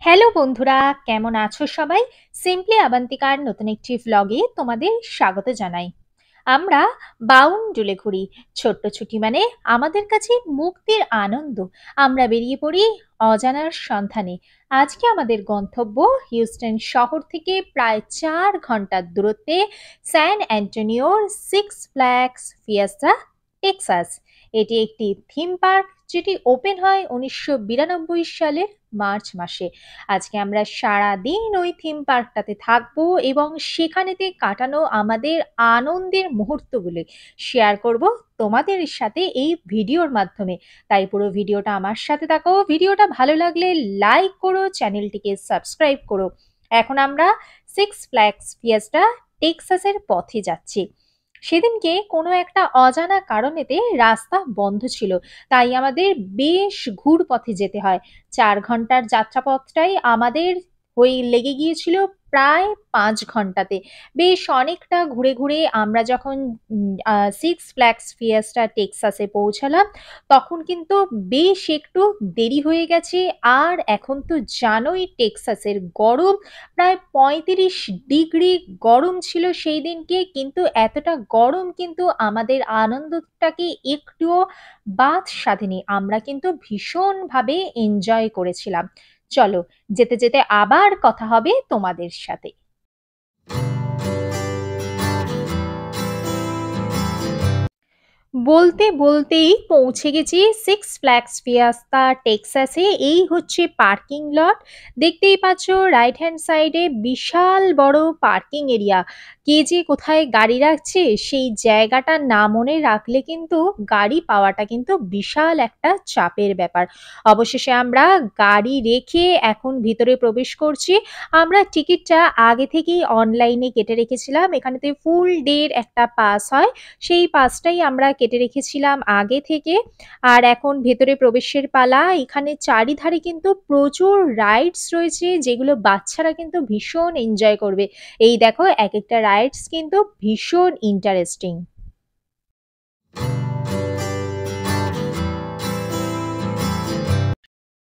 Hello বন্ধুরা, কেমন আছো সবাই? সিম্পলি আবান্তিকার নতুন একটি ভ্লগে তোমাদের স্বাগত জানাই। আমরা বাউন্ডুলে ঘুরি। ছোট্ট ছুটি মানে আমাদের কাছে মুক্তির আনন্দ। আমরা বেরিয়ে পড়ি অজানার সন্ধানে। আজকে আমাদের গন্তব্য হিউস্টন শহর থেকে প্রায় 4 ঘন্টার দূরত্বে স্যান অ্যান্টোনিওর সিক্স ফ্ল্যাগস ফিয়েস্টা, টেক্সাস। এটি একটি থিম পার্ক যেটি ওপেন হয় 1992 সালের মার্চ মাসে। আজকে আমরা সারাদিন ওই থিম পার্কটাতে থাকবো এবং সেখানেতে কাটানো আমাদের আনন্দের মুহূর্তগুলো শেয়ার করব তোমাদের সাথে এই ভিডিওর মাধ্যমে। তাই পুরো ভিডিওটা আমার সাথে থাকো। ভিডিওটা ভালো লাগলে লাইক করো, চ্যানেলটিকে সাবস্ক্রাইব করো। এখন আমরা সিক্স ফ্ল্যাগস ফিয়েস্টা টেক্সাসের পথে যাচ্ছি। সেদিনকে কোনো একটা অজানা কারণেতে রাস্তা বন্ধ ছিল, তাই আমাদের বেশ ঘুরপথে যেতে হয়। 4 ঘন্টার যাত্রাপথটাই আমাদের লেগে গিয়েছিল প্রায় 5 ঘন্টাতে। বেশ অনেকটা ঘুরে ঘুরে আমরা যখন সিক্স ফ্ল্যাগস ফিয়েস্টা টেক্সাসে পৌঁছালাম, তখন কিন্তু বেশ একটু দেরি হয়ে গেছে। আর এখন তো জানোই টেক্সাসের গরম, প্রায় 35 ডিগ্রি গরম ছিল সেই দিনকে। কিন্তু এতটা গরম কিন্তু আমাদের আনন্দটাকে একটুও বাদ সাধেনি। আমরা কিন্তু ভীষণভাবে এনজয় করেছিলাম। চলো, যেতে যেতে আবার কথা হবে তোমাদের সাথে। বলতে বলতেই পৌঁছে গেছি সিক্স ফ্ল্যাগস ফিয়েস্টা টেক্সাসে। এই হচ্ছে পার্কিং লট। দেখতেই পাচ্ছ রাইট হ্যান্ড সাইডে বিশাল বড় পার্কিং এরিয়া। কে যে কোথায় গাড়ি রাখছে সেই জায়গাটা না মনে রাখলে কিন্তু গাড়ি পাওয়াটা কিন্তু বিশাল একটা চাপের ব্যাপার। অবশেষে আমরা গাড়ি রেখে এখন ভিতরে প্রবেশ করছি। আমরা টিকিটটা আগে থেকেই অনলাইনে কেটে রেখেছিলাম। এখানেতে ফুল ডের একটা পাস হয়, সেই পাসটাই আমরা কেটে রেখেছিলাম আগে থেকে। আর এখন ভেতরে প্রবেশের পালা। এখানে চারিধারে কিন্তু প্রচুর রাইডস রয়েছে যেগুলো বাচ্চারা কিন্তু ভীষণ এনজয় করবে। এই দেখো, এক একটা রাইডস কিন্তু ভীষণ ইন্টারেস্টিং।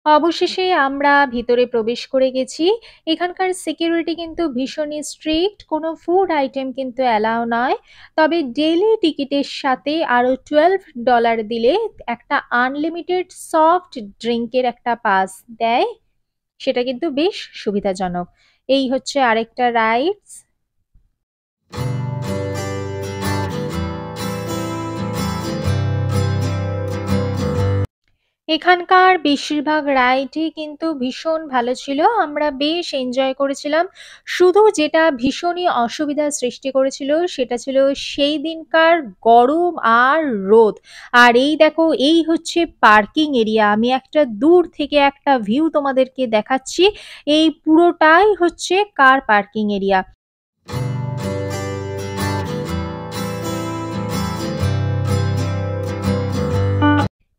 অবশেষে আমরা ভিতরে প্রবেশ করে গেছি। এখানকার সিকিউরিটি কিন্তু ভীষণই স্ট্রিক্ট। কোনো ফুড আইটেম কিন্তু অ্যালাউ নয়। তবে ডেইলি টিকিটের সাথে আরো $12 দিলে একটা আনলিমিটেড সফট ড্রিঙ্কের একটা পাস দেয়। সেটা কিন্তু বেশ সুবিধাজনক। এই হচ্ছে আরেকটা রাইডস। এখানকার বেশিরভাগ রাইডই কিন্তু ভীষণ ভালো ছিল। আমরা বেশ এনজয় করেছিলাম। শুধু যেটা ভীষণই অসুবিধার সৃষ্টি করেছিল সেটা ছিল সেই দিনকার গরম আর রোদ। আর এই দেখো, এই হচ্ছে পার্কিং এরিয়া। আমি একটা দূর থেকে একটা ভিউ তোমাদেরকে দেখাচ্ছি। এই পুরোটাই হচ্ছে কার পার্কিং এরিয়া।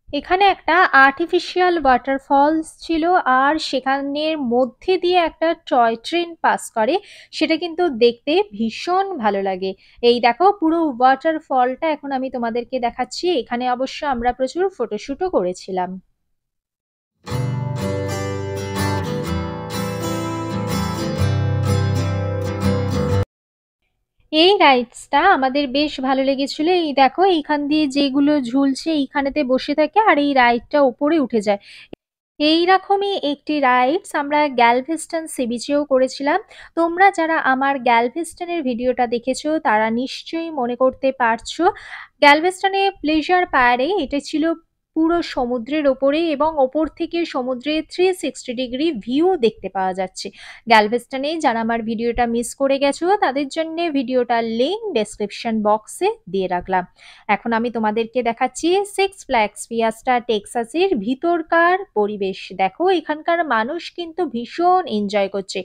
এখানে একটা আর্টিফিশিয়াল ওয়াটারফলস ছিল, আর সেখানের মধ্যে দিয়ে একটা টয় ট্রেন পাস করে। সেটা কিন্তু দেখতে ভীষণ ভালো লাগে। এই দেখো, পুরো ওয়াটারফলটা এখন আমি তোমাদেরকে দেখাচ্ছি। এখানে অবশ্য আমরা প্রচুর ফটোশুটও করেছিলাম। এই রাইডসটা আমাদের বেশ ভালো লেগেছিল। এই দেখো, এইখান দিয়ে যেগুলো ঝুলছে এইখানেতে বসে থাকে আর এই রাইডটা ওপরে উঠে যায়। এইরকমই একটি রাইডস আমরা গ্যালভেস্টন সি বিচেও করেছিলাম। তোমরা যারা আমার গ্যালভেস্টনের ভিডিওটা দেখেছো তারা নিশ্চয়ই মনে করতে পারছো। গ্যালভেস্টনে প্লেজার পায়ারে এটা ছিল পুরো সমুদ্রের ওপরে, এবং ওপর থেকে সমুদ্রের 360 ডিগ্রি ভিউ দেখতে পাওয়া যাচ্ছে। গ্যালভেস্টনে যারা আমার ভিডিওটা মিস করে গেছো তাদের জন্য ভিডিওটার লিঙ্ক ডেসক্রিপশন বক্সে দিয়ে রাখলাম। এখন আমি তোমাদেরকে দেখাচ্ছি সিক্স ফ্ল্যাগস ফিয়েস্টা টেক্সাসের ভিতরকার পরিবেশ। দেখো, এখানকার মানুষ কিন্তু ভীষণ এনজয় করছে।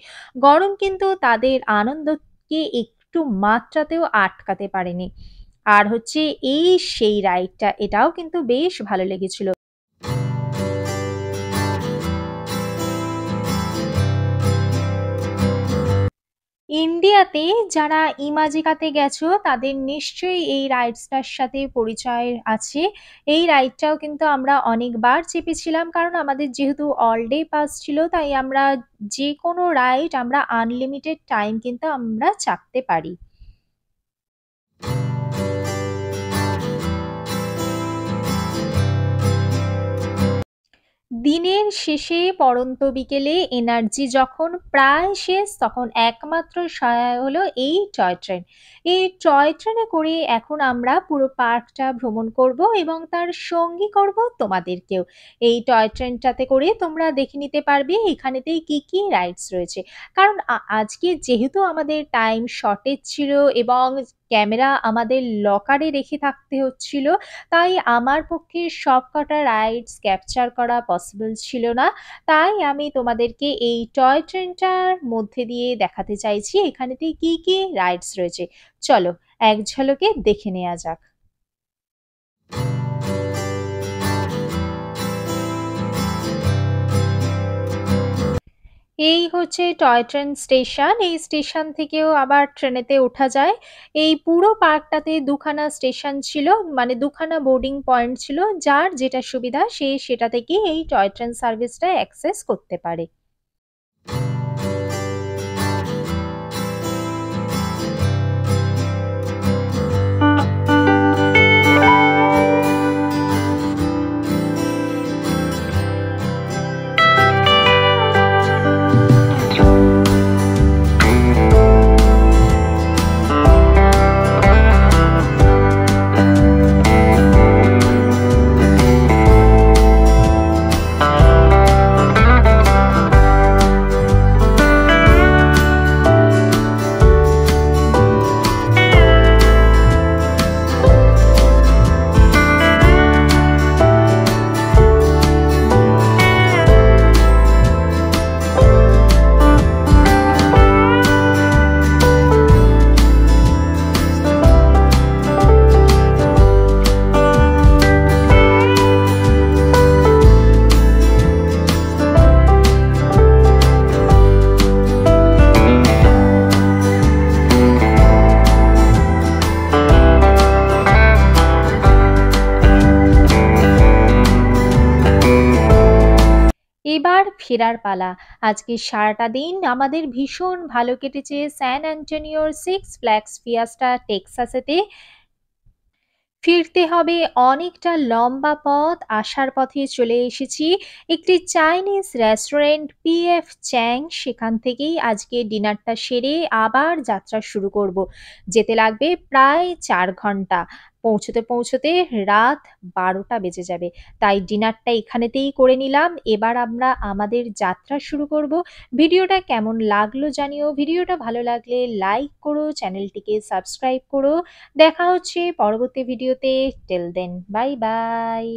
গরম কিন্তু তাদের আনন্দকে একটু মাত্রাতেও আটকাতে পারেনি। আর হচ্ছে এই সেই রাইডটা, এটাও কিন্তু বেশ ভালো লেগেছিল। ইন্ডিয়াতে যারা ইমাজিকাতে গেছো তাদের নিশ্চয়ই এই রাইডসটার সাথে পরিচয় আছে। এই রাইডটাও কিন্তু আমরা অনেকবার চেপেছিলাম কারণ আমাদের যেহেতু অল ডে পাস ছিল তাই আমরা যেকোনো রাইড আমরা আনলিমিটেড টাইম কিন্তু আমরা চাপতে পারি। দিনের শেষে পড়ন্ত বিকেলে এনার্জি যখন প্রায় শেষ তখন একমাত্র সহায় হলো এই টয় ট্রেন। এই টয় ট্রেনে করে এখন আমরা পুরো পার্কটা ভ্রমণ করব এবং তার সঙ্গী করব তোমাদেরকেও। এই টয় ট্রেনটাতে করে তোমরা দেখে নিতে পারবে এখানেতেই কি কি রাইডস রয়েছে। কারণ আজকে যেহেতু আমাদের টাইম শর্টেজ ছিল এবং ক্যামেরা আমাদের লকারে রেখে থাকতে হচ্ছিল, তাই আমার পক্ষে সবকটা রাইডস ক্যাপচার করা পসিবল ছিল না। তাই আমি তোমাদেরকে এই টয় ট্রেনটার মধ্যে দিয়ে দেখাতে চাইছি এখানেতে কি কি রাইডস রয়েছে। চলো এক ঝলকে দেখে নেওয়া যাক। এই হচ্ছে টয় ট্রেন স্টেশন। এই স্টেশন থেকেও আবার ট্রেনেতে ওঠা যায়। এই পুরো পার্কটাতে দুখানা স্টেশন ছিল, মানে দুখানা বোর্ডিং পয়েন্ট ছিল। যার যেটা সুবিধা সে সেটা থেকেই এই টয় ট্রেন সার্ভিসটা অ্যাক্সেস করতে পারে। এবার ফেরার পালা। আজকে সারাটা দিন আমাদের ভীষণ ভালো কেটেছে স্যান অ্যান্টোনিওর সিক্স ফ্ল্যাগস ফিয়েস্টা টেক্সাসেতে। ফিরতে হবে অনেকটা লম্বা পথ। আসার পথে চলে এসেছি একটি চাইনিজ রেস্টুরেন্ট পিএফ চ্যাং। সেখান থেকেই আজকে ডিনারটা সেরে আবার যাত্রা শুরু করব। যেতে লাগবে প্রায় 4 ঘন্টা। পৌঁছতে পৌঁছতে রাত 12টা বেজে যাবে। তাই ডিনারটা এখানেতেই করে নিলাম। এবার আমরা আমাদের যাত্রা শুরু করব। ভিডিওটা কেমন লাগলো জানিও। ভিডিওটা ভালো লাগলে লাইক করো, চ্যানেলটিকে সাবস্ক্রাইব করো। দেখা হচ্ছে পরবর্তী ভিডিওতে। Till then bye by.